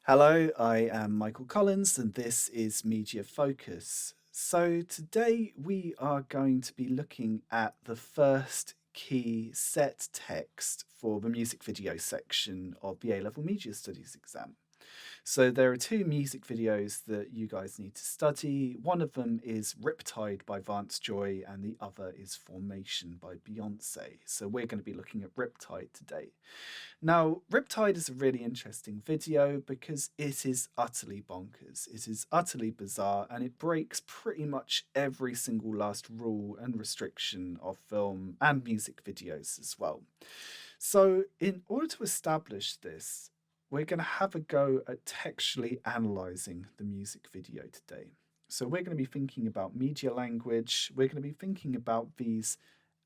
Hello, I am Michael Collins and this is Media Focus. So today we are going to be looking at the first key set text for the music video section of the A-level Media Studies exam. So there are two music videos that you guys need to study. One of them is Riptide by Vance Joy and the other is Formation by Beyonce. So we're going to be looking at Riptide today. Now, Riptide is a really interesting video because it is utterly bonkers. It is utterly bizarre and it breaks pretty much every single last rule and restriction of film and music videos as well. So, in order to establish this, we're going to have a go at textually analyzing the music video today. So, we're going to be thinking about media language, we're going to be thinking about these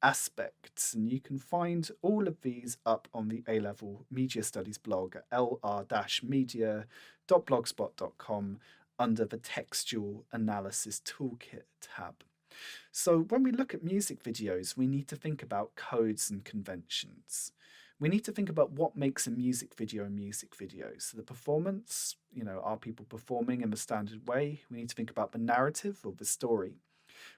aspects, and you can find all of these up on the A-level Media Studies blog at lr-media.blogspot.com under the Textual Analysis Toolkit tab. So when we look at music videos, we need to think about codes and conventions. We need to think about what makes a music video a music video. So the performance, are people performing in the standard way? We need to think about the narrative or the story.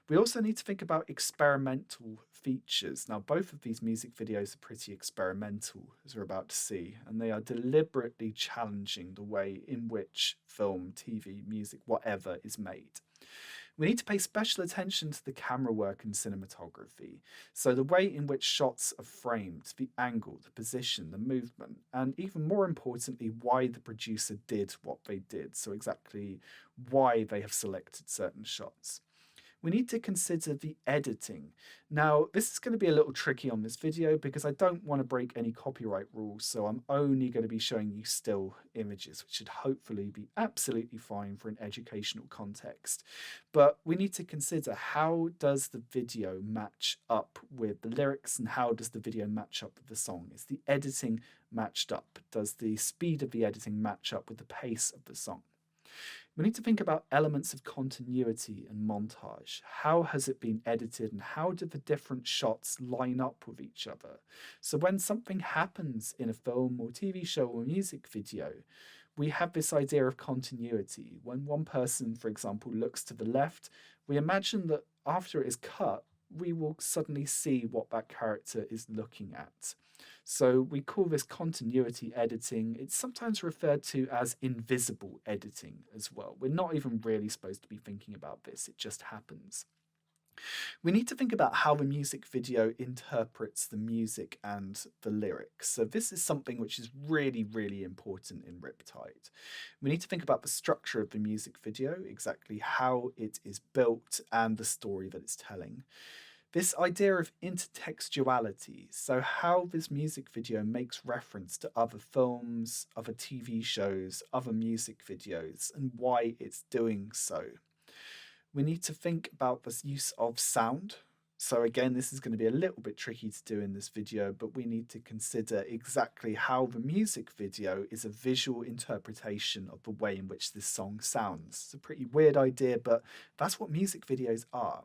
We also need to think about experimental features. Now, both of these music videos are pretty experimental, as we're about to see, and they are deliberately challenging the way in which film, TV, music, whatever is made. We need to pay special attention to the camera work and cinematography. So, the way in which shots are framed, the angle, the position, the movement, and even more importantly, why the producer did what they did. So, exactly why they have selected certain shots. We need to consider the editing. Now, this is going to be a little tricky on this video because I don't want to break any copyright rules, so I'm only going to be showing you still images, which should hopefully be absolutely fine for an educational context. But we need to consider, how does the video match up with the lyrics and how does the video match up with the song? Is the editing matched up? Does the speed of the editing match up with the pace of the song? We need to think about elements of continuity and montage. How has it been edited and how do the different shots line up with each other? So when something happens in a film or TV show or music video, we have this idea of continuity. When one person, for example, looks to the left, we imagine that after it is cut, we will suddenly see what that character is looking at. So we call this continuity editing. It's sometimes referred to as invisible editing as well. We're not even really supposed to be thinking about this, it just happens. We need to think about how the music video interprets the music and the lyrics. So this is something which is really, really important in Riptide. We need to think about the structure of the music video, exactly how it is built and the story that it's telling. This idea of intertextuality, so how this music video makes reference to other films, other TV shows, other music videos, and why it's doing so. We need to think about this use of sound. So again, this is going to be a little bit tricky to do in this video, but we need to consider exactly how the music video is a visual interpretation of the way in which this song sounds. It's a pretty weird idea, but that's what music videos are.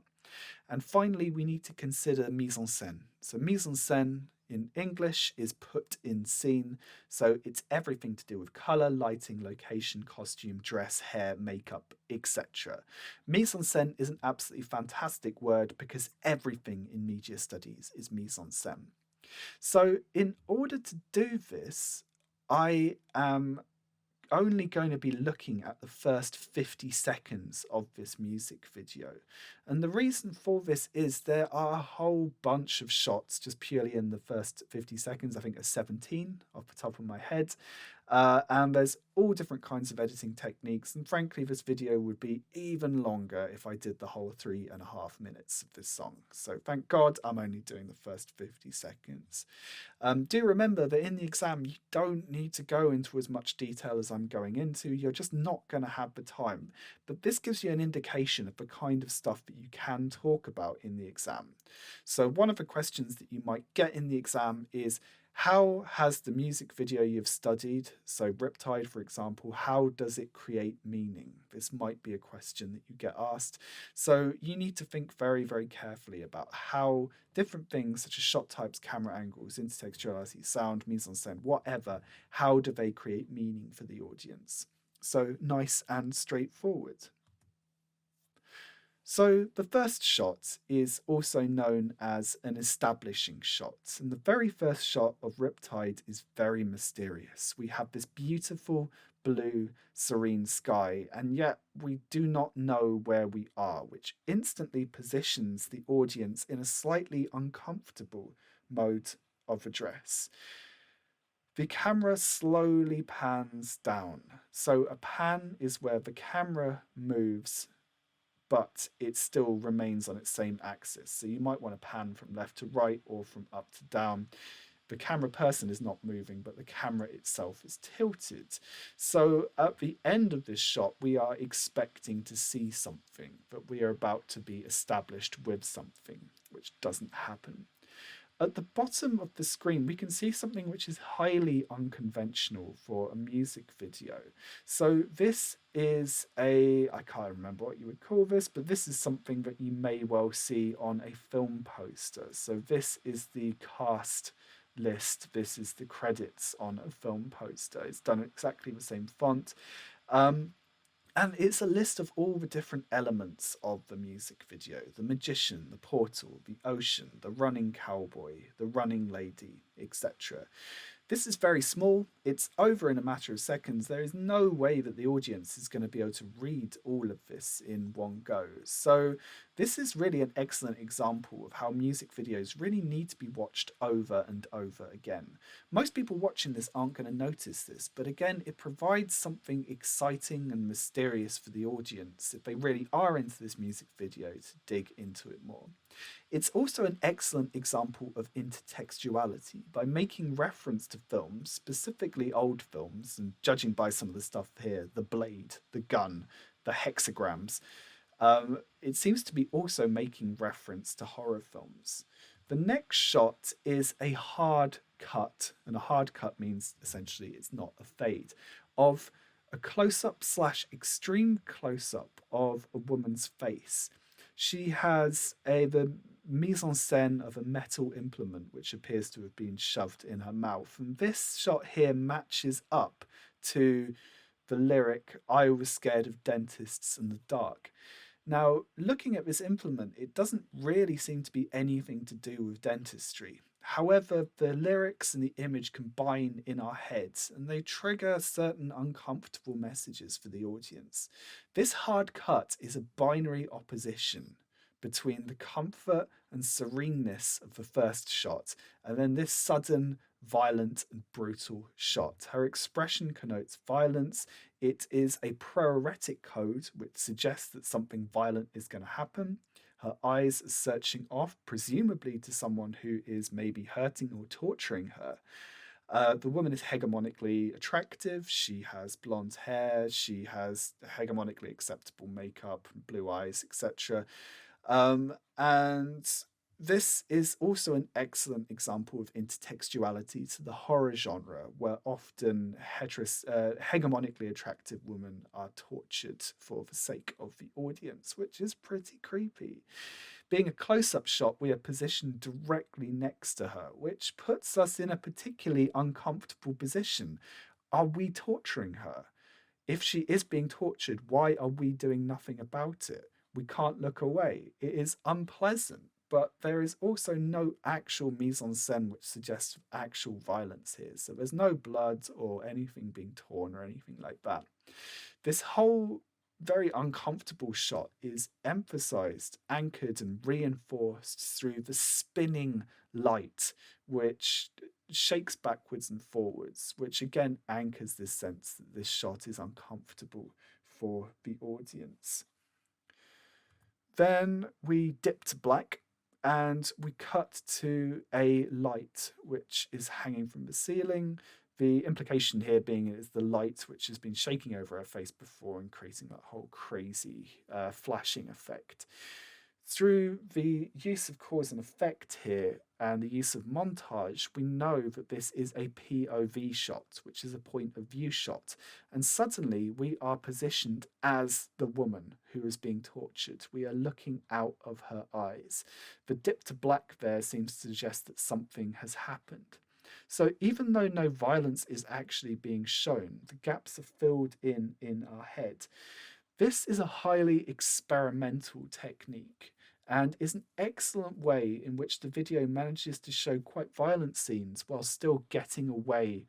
And finally, we need to consider mise-en-scene. So mise-en-scene in English is put in scene. So it's everything to do with color, lighting, location, costume, dress, hair, makeup, etc. Mise-en-scene is an absolutely fantastic word because everything in media studies is mise-en-scene. So in order to do this, I am only going to be looking at the first 50 seconds of this music video. And the reason for this is there are a whole bunch of shots just purely in the first 50 seconds. I think there's 17 off the top of my head. And there's all different kinds of editing techniques. And frankly, this video would be even longer if I did the whole 3.5 minutes of this song. So thank God I'm only doing the first 50 seconds. Do remember that in the exam, you don't need to go into as much detail as I'm going into. You're just not going to have the time. But this gives you an indication of the kind of stuff that you can talk about in the exam. So one of the questions that you might get in the exam is, How has the music video you've studied, so Riptide, for example, how does it create meaning? This might be a question that you get asked. So you need to think very, very carefully about how different things such as shot types, camera angles, intertextuality, sound, mise-en-scene, whatever, how do they create meaning for the audience? So nice and straightforward. So the first shot is also known as an establishing shot. And the very first shot of Riptide is very mysterious. We have this beautiful blue, serene sky, and yet we do not know where we are, which instantly positions the audience in a slightly uncomfortable mode of address. The camera slowly pans down. So a pan is where the camera moves but it still remains on its same axis. So you might want to pan from left to right or from up to down. The camera person is not moving, but the camera itself is tilted. So at the end of this shot, we are expecting to see something, that we are about to be established with something, which doesn't happen. At the bottom of the screen, we can see something which is highly unconventional for a music video. So this is I can't remember what you would call this, but this is something that you may well see on a film poster. So this is the cast list. This is the credits on a film poster. It's done exactly the same font. And it's a list of all the different elements of the music video: the magician, the portal, the ocean, the running cowboy, the running lady, etc. This is very small. It's over in a matter of seconds. There is no way that the audience is going to be able to read all of this in one go. So this is really an excellent example of how music videos really need to be watched over and over again. Most people watching this aren't going to notice this, but again, it provides something exciting and mysterious for the audience if they really are into this music video to dig into it more. It's also an excellent example of intertextuality by making reference to films, specifically old films, and judging by some of the stuff here, the blade, the gun, the hexagrams, it seems to be also making reference to horror films. The next shot is a hard cut, and a hard cut means essentially it's not a fade, of a close-up slash extreme close-up of a woman's face. She has the mise-en-scene of a metal implement which appears to have been shoved in her mouth. And this shot here matches up to the lyric, "I was scared of dentists in the dark." Now, looking at this implement, it doesn't really seem to be anything to do with dentistry. However, the lyrics and the image combine in our heads and they trigger certain uncomfortable messages for the audience. This hard cut is a binary opposition between the comfort and sereneness of the first shot and then this sudden, violent, and brutal shot. Her expression connotes violence. It is a proeretic code which suggests that something violent is going to happen. Her eyes are searching off, presumably to someone who is maybe hurting or torturing her. The woman is hegemonically attractive. She has blonde hair. She has hegemonically acceptable makeup, blue eyes, etc. And this is also an excellent example of intertextuality to the horror genre, where often hegemonically attractive women are tortured for the sake of the audience, which is pretty creepy. Being a close-up shot, we are positioned directly next to her, which puts us in a particularly uncomfortable position. Are we torturing her? If she is being tortured, why are we doing nothing about it? We can't look away. It is unpleasant, but there is also no actual mise-en-scene which suggests actual violence here. So there's no blood or anything being torn or anything like that. This whole very uncomfortable shot is emphasized, anchored, and reinforced through the spinning light, which shakes backwards and forwards, which again anchors this sense that this shot is uncomfortable for the audience. Then we dip to black and we cut to a light which is hanging from the ceiling. The implication here being is the light which has been shaking over her face before and creating that whole crazy flashing effect. Through the use of cause and effect here and the use of montage, we know that this is a POV shot, which is a point of view shot. And suddenly we are positioned as the woman who is being tortured. We are looking out of her eyes. The dip to black there seems to suggest that something has happened. So even though no violence is actually being shown, the gaps are filled in our head. This is a highly experimental technique and is an excellent way in which the video manages to show quite violent scenes while still getting away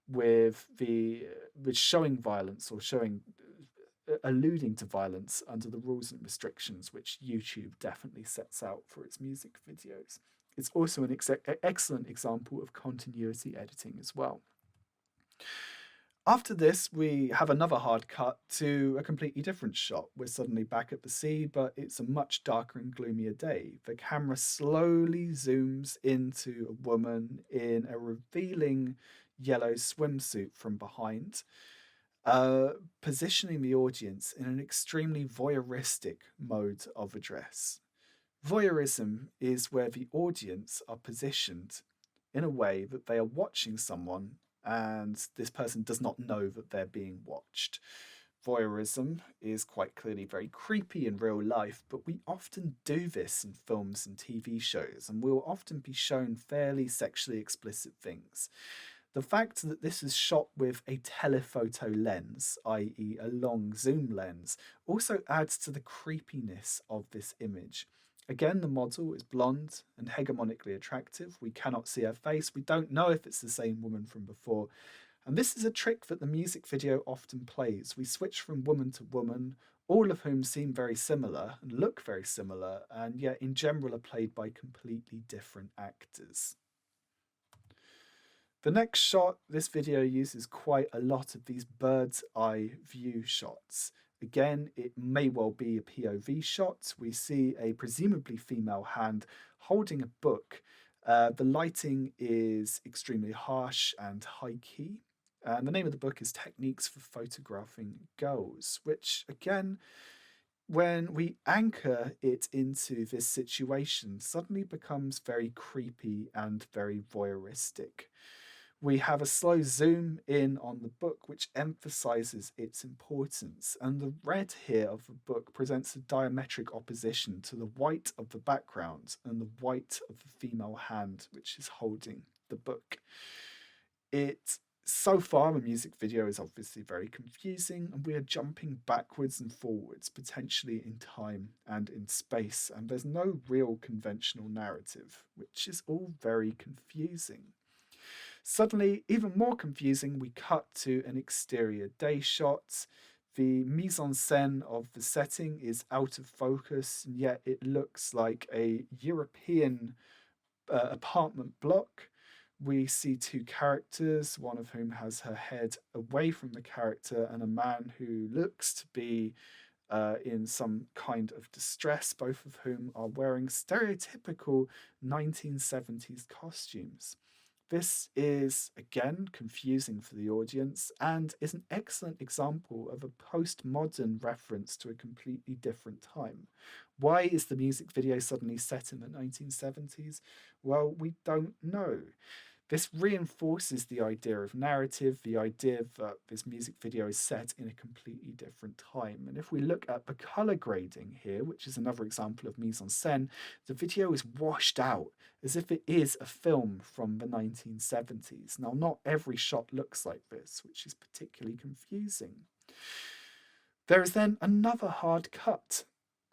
with showing violence or showing alluding to violence under the rules and restrictions which YouTube definitely sets out for its music videos. It's also an excellent example of continuity editing as well. After this, we have another hard cut to a completely different shot. We're suddenly back at the sea, but it's a much darker and gloomier day. The camera slowly zooms into a woman in a revealing yellow swimsuit from behind, positioning the audience in an extremely voyeuristic mode of address. Voyeurism is where the audience are positioned in a way that they are watching someone and this person does not know that they're being watched. Voyeurism is quite clearly very creepy in real life, but we often do this in films and TV shows, and we'll often be shown fairly sexually explicit things. The fact that this is shot with a telephoto lens, i.e., a long zoom lens, also adds to the creepiness of this image. Again, the model is blonde and hegemonically attractive. We cannot see her face. We don't know if it's the same woman from before. And this is a trick that the music video often plays. We switch from woman to woman, all of whom seem very similar and look very similar, and yet in general are played by completely different actors. The next shot, this video uses quite a lot of these bird's eye view shots. Again, it may well be a POV shot. We see a presumably female hand holding a book. The lighting is extremely harsh and high key. And the name of the book is Techniques for Photographing Girls, which again, when we anchor it into this situation, suddenly becomes very creepy and very voyeuristic. We have a slow zoom in on the book, which emphasizes its importance. And the red here of the book presents a diametric opposition to the white of the background and the white of the female hand, which is holding the book. So far, the music video is obviously very confusing, and we are jumping backwards and forwards, potentially in time and in space, and there's no real conventional narrative, which is all very confusing. Suddenly, even more confusing, we cut to an exterior day shot. The mise-en-scene of the setting is out of focus, and yet it looks like a European apartment block. We see two characters, one of whom has her head away from the character, and a man who looks to be in some kind of distress, both of whom are wearing stereotypical 1970s costumes. This is, again, confusing for the audience and is an excellent example of a postmodern reference to a completely different time. Why is the music video suddenly set in the 1970s? Well, we don't know. This reinforces the idea of narrative, the idea that this music video is set in a completely different time. And if we look at the color grading here, which is another example of mise-en-scene, the video is washed out as if it is a film from the 1970s. Now, not every shot looks like this, which is particularly confusing. There is then another hard cut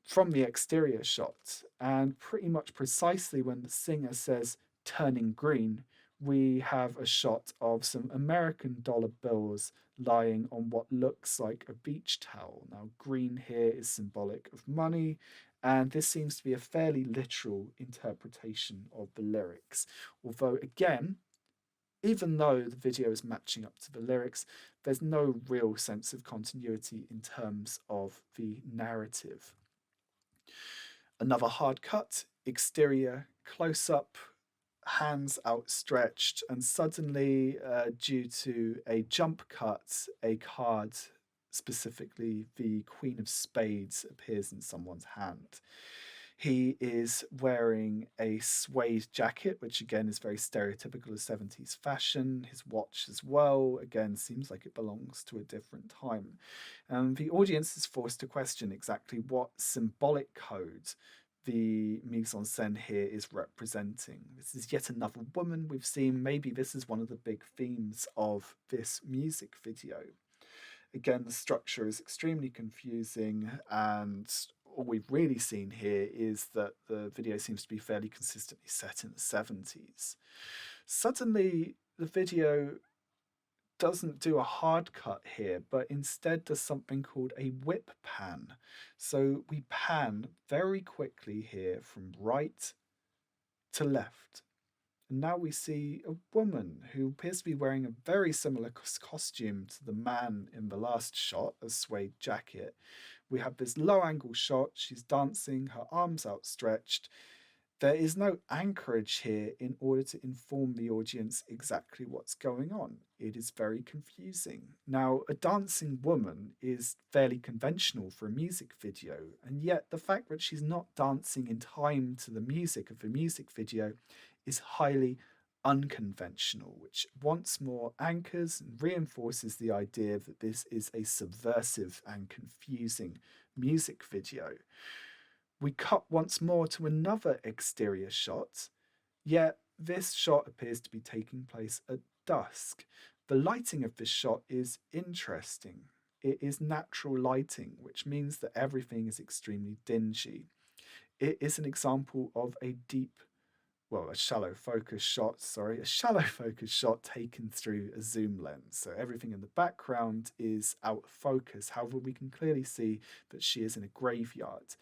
from the exterior shot, and pretty much precisely when the singer says turning green, we have a shot of some American dollar bills lying on what looks like a beach towel. Now, green here is symbolic of money, and this seems to be a fairly literal interpretation of the lyrics. Although, again, even though the video is matching up to the lyrics, there's no real sense of continuity in terms of the narrative. Another hard cut, exterior close up, hands outstretched, and suddenly, due to a jump cut, a card, specifically the Queen of Spades, appears in someone's hand. He is wearing a suede jacket, which again is very stereotypical of 70s fashion. His watch as well, again, seems like it belongs to a different time. The audience is forced to question exactly what symbolic code the mise-en-scene here is representing. This is yet another woman we've seen. Maybe this is one of the big themes of this music video. Again, the structure is extremely confusing, and all we've really seen here is that the video seems to be fairly consistently set in the 70s. Suddenly, the video doesn't do a hard cut here, but instead does something called a whip pan. So we pan very quickly here from right to left. And now we see a woman who appears to be wearing a very similar costume to the man in the last shot, a suede jacket. We have this low angle shot. She's dancing, her arms outstretched. There is no anchorage here in order to inform the audience exactly what's going on. It is very confusing. Now, a dancing woman is fairly conventional for a music video, and yet the fact that she's not dancing in time to the music of the music video is highly unconventional, which once more anchors and reinforces the idea that this is a subversive and confusing music video. We cut once more to another exterior shot, yet this shot appears to be taking place at dusk. The lighting of this shot is interesting. It is natural lighting, which means that everything is extremely dingy. It is an example of a shallow focus shot taken through a zoom lens. So everything in the background is out of focus. However, we can clearly see that she is in a graveyard.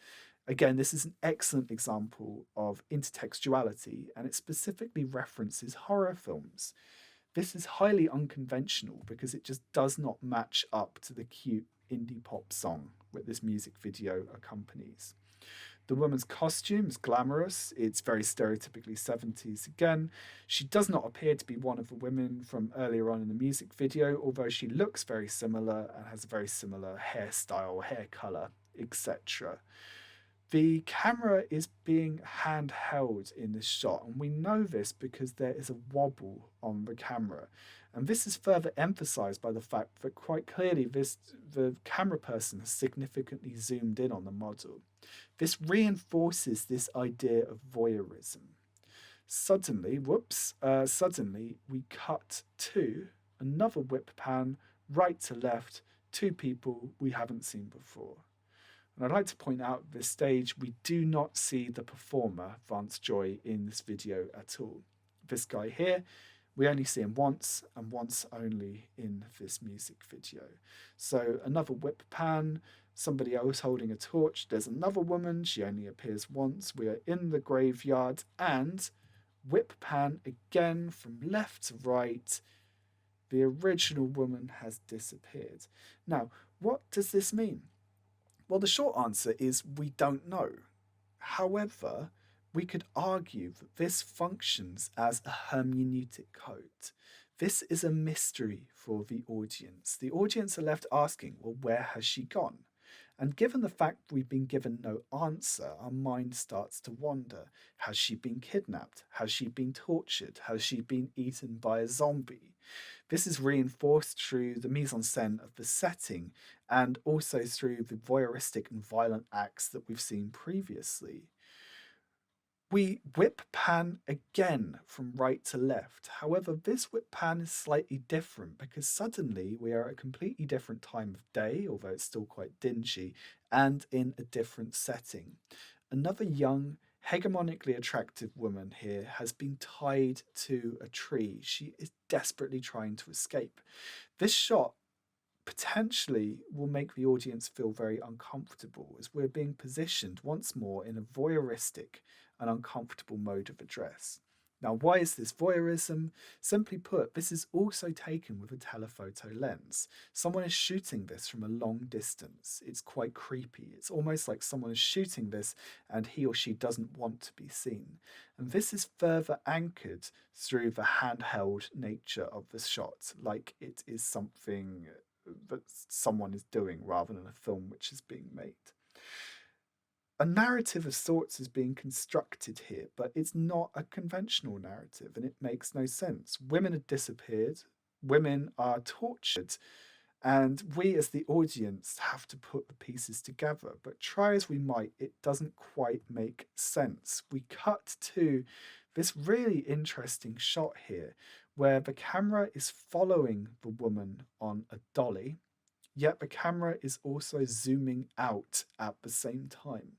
Again, this is an excellent example of intertextuality, and it specifically references horror films. This is highly unconventional because it just does not match up to the cute indie pop song that this music video accompanies. The woman's costume is glamorous. It's very stereotypically 70s again. She does not appear to be one of the women from earlier on in the music video, although she looks very similar and has a very similar hairstyle, hair color, etc. The camera is being handheld in this shot, and we know this because there is a wobble on the camera. And this is further emphasized by the fact that quite clearly the camera person has significantly zoomed in on the model. This reinforces this idea of voyeurism. Suddenly we cut to another whip pan, right to left, two people we haven't seen before. And I'd like to point out at this stage, we do not see the performer, Vance Joy, in this video at all. This guy here, we only see him once, and once only in this music video. So another whip pan, somebody else holding a torch. There's another woman, she only appears once. We are in the graveyard, and whip pan again from left to right. The original woman has disappeared. Now, what does this mean? Well, the short answer is we don't know. However, we could argue that this functions as a hermeneutic code. This is a mystery for the audience. The audience are left asking, well, where has she gone? And given the fact we've been given no answer, our mind starts to wonder. Has she been kidnapped? Has she been tortured? Has she been eaten by a zombie? This is reinforced through the mise-en-scene of the setting and also through the voyeuristic and violent acts that we've seen previously. We whip pan again from right to left. However, this whip pan is slightly different because suddenly we are at a completely different time of day, although it's still quite dingy, and in a different setting. Another young, hegemonically attractive woman here has been tied to a tree. She is desperately trying to escape. This shot potentially will make the audience feel very uncomfortable as we're being positioned once more in a voyeuristic and uncomfortable mode of address. Now, why is this voyeurism? Simply put, this is also taken with a telephoto lens. Someone is shooting this from a long distance. It's quite creepy. It's almost like someone is shooting this and he or she doesn't want to be seen. And this is further anchored through the handheld nature of the shot, like it is something that someone is doing rather than a film which is being made. a narrative of sorts is being constructed here, but it's not a conventional narrative and it makes no sense. Women have disappeared, women are tortured, and we as the audience have to put the pieces together. But try as we might, it doesn't quite make sense. We cut to this really interesting shot here where the camera is following the woman on a dolly, yet the camera is also zooming out at the same time.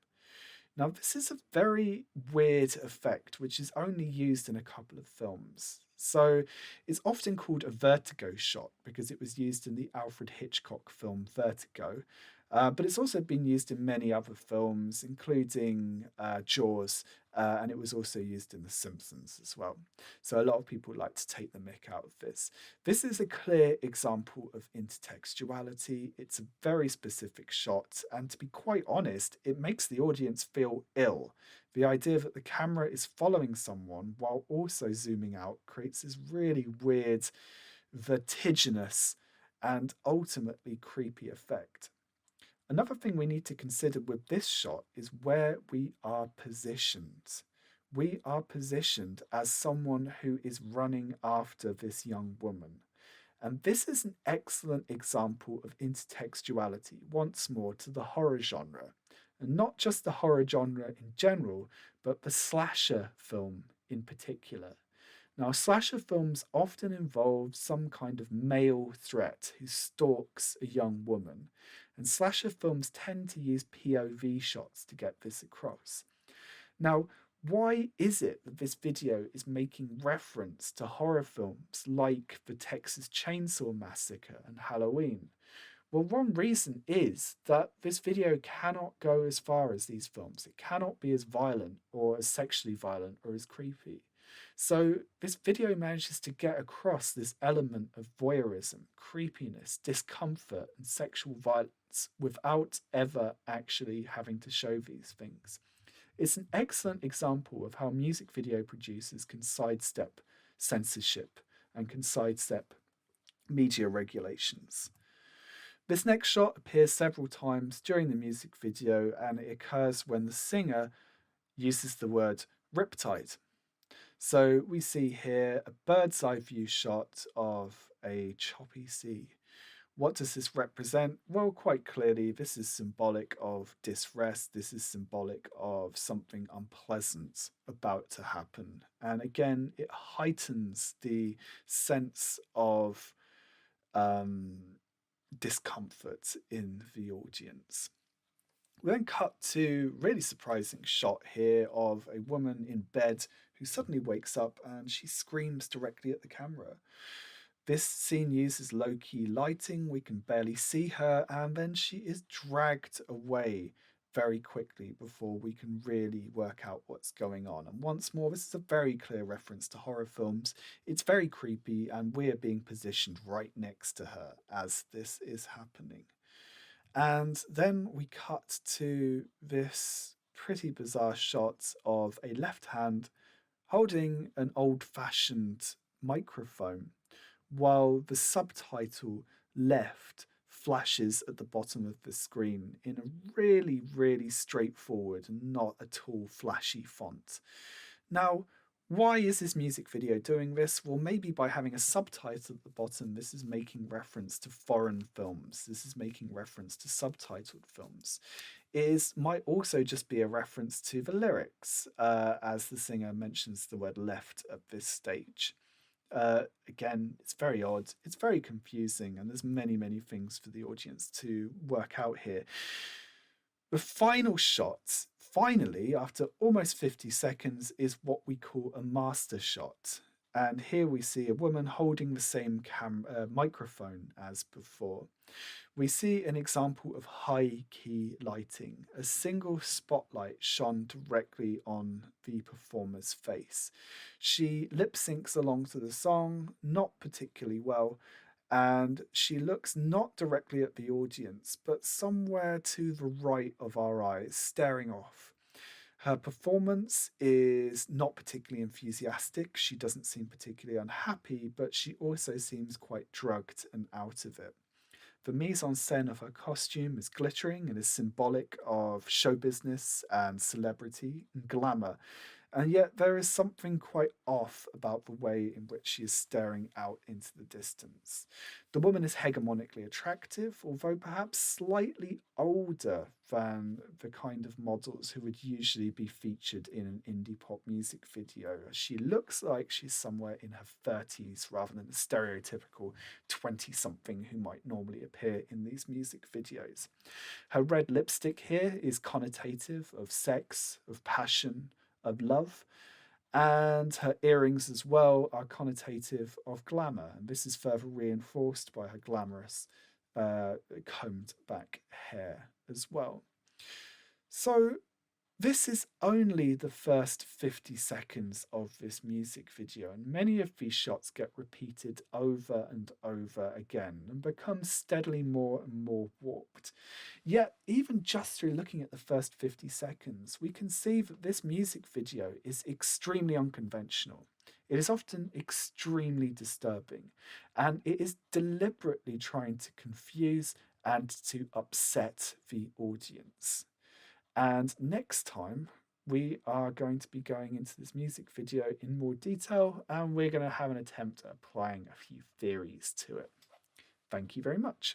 Now, this is a very weird effect, which is only used in a couple of films. So it's often called a vertigo shot because it was used in the Alfred Hitchcock film Vertigo. But it's also been used in many other films, including Jaws, and it was also used in The Simpsons as well. So a lot of people like to take the mick out of this. This is a clear example of intertextuality. It's a very specific shot, and to be quite honest, it makes the audience feel ill. The idea that the camera is following someone while also zooming out creates this really weird, vertiginous, and ultimately creepy effect. Another thing we need to consider with this shot is where we are positioned. We are positioned as someone who is running after this young woman. And this is an excellent example of intertextuality, once more, to the horror genre. And not just the horror genre in general, but the slasher film in particular. Now, slasher films often involve some kind of male threat who stalks a young woman, and slasher films tend to use POV shots to get this across. Now, why is it that this video is making reference to horror films like the Texas Chainsaw Massacre and Halloween? Well, one reason is that this video cannot go as far as these films. It cannot be as violent or as sexually violent or as creepy. So this video manages to get across this element of voyeurism, creepiness, discomfort, and sexual violence without ever actually having to show these things. It's an excellent example of how music video producers can sidestep censorship and can sidestep media regulations. This next shot appears several times during the music video, and it occurs when the singer uses the word Riptide. So we see here a bird's eye view shot of a choppy sea. What does this represent? Well, quite clearly, this is symbolic of distress. This is symbolic of something unpleasant about to happen. And again, it heightens the sense of discomfort in the audience. We then cut to a really surprising shot here of a woman in bed who suddenly wakes up and she screams directly at the camera. This scene uses low-key lighting, we can barely see her, and then she is dragged away very quickly before we can really work out what's going on. And once more, this is a very clear reference to horror films. It's very creepy, and we're being positioned right next to her as this is happening. And then we cut to this pretty bizarre shot of a left hand holding an old-fashioned microphone while the subtitle left flashes at the bottom of the screen in a really, really straightforward and not at all flashy font. Now, why is this music video doing this? Well, maybe by having a subtitle at the bottom, this is making reference to foreign films. This is making reference to subtitled films. Might also just be a reference to the lyrics, as the singer mentions the word left at this stage. Again, it's very odd, it's very confusing, and there's many, many things for the audience to work out here. The final shot, finally, after almost 50 seconds, is what we call a master shot. And here we see a woman holding the same microphone as before. We see an example of high key lighting. A single spotlight shone directly on the performer's face. She lip syncs along to the song, not particularly well, and she looks not directly at the audience, but somewhere to the right of our eyes, staring off. Her performance is not particularly enthusiastic. She doesn't seem particularly unhappy, but she also seems quite drugged and out of it. The mise-en-scene of her costume is glittering and is symbolic of show business and celebrity and glamour. And yet, there is something quite off about the way in which she is staring out into the distance. The woman is hegemonically attractive, although perhaps slightly older than the kind of models who would usually be featured in an indie pop music video. She looks like she's somewhere in her 30s rather than the stereotypical 20 something who might normally appear in these music videos. Her red lipstick here is connotative of sex, of passion, of love, and her earrings as well are connotative of glamour. And this is further reinforced by her glamorous combed back hair as well. So, this is only the first 50 seconds of this music video, and many of these shots get repeated over and over again and become steadily more and more warped. Yet, even just through looking at the first 50 seconds, we can see that this music video is extremely unconventional. It is often extremely disturbing, and it is deliberately trying to confuse and to upset the audience. And next time, we are going to be going into this music video in more detail, and we're going to have an attempt at applying a few theories to it. Thank you very much.